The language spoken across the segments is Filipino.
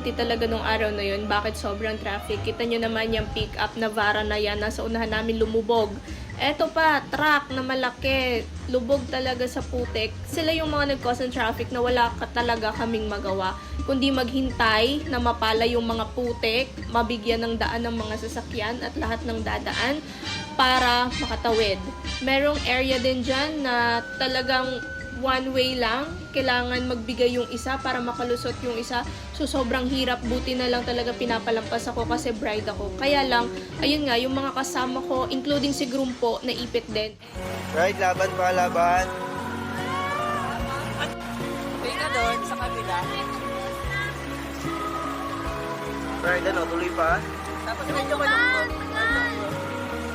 opportunity talaga nung araw na yun. Bakit sobrang traffic? Kita nyo naman yung pick up na Vara na yan. Nasa unahan namin lumubog. Eto pa, truck na malaki. Lubog talaga sa putik. Sila yung mga nag-cause ng traffic na wala ka talaga kaming magawa. Kundi maghintay na mapala yung mga putik, mabigyan ng daan ng mga sasakyan at lahat ng dadaan para makatawid. Merong area din dyan na talagang one way lang, kailangan magbigay yung isa para makalusot yung isa. So, sobrang hirap. Buti na lang talaga pinapalampas ako kasi bride ako. Kaya lang, ayun nga, yung mga kasama ko, including si groom po, naipit din. Bride, laban pa, laban. Uy ka doon, sa kabila. Bride, ano, tuloy pa? Tapos medyo malungkot.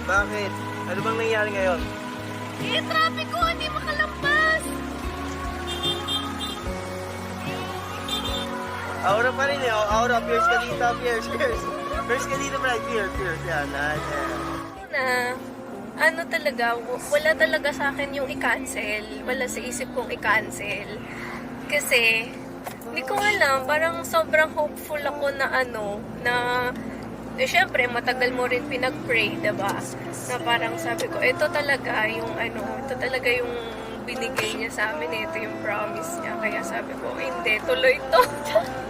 Bakit? Ano bang nangyari ngayon? Traffic ko, hindi makalampas! Aura pa rin eh. Aura, Pierce ka dito, Pierce. Pierce ka dito, Bride. Pierce. Yan, Ano talaga, wala talaga sa akin yung i-cancel. Wala sa isip kong i-cancel. Kasi, hindi ko alam, parang sobrang hopeful ako syempre, matagal mo rin pinag-pray, diba? Na parang sabi ko, ito talaga yung binigay niya sa amin, ito yung promise niya. Kaya sabi ko, hindi, tuloy to.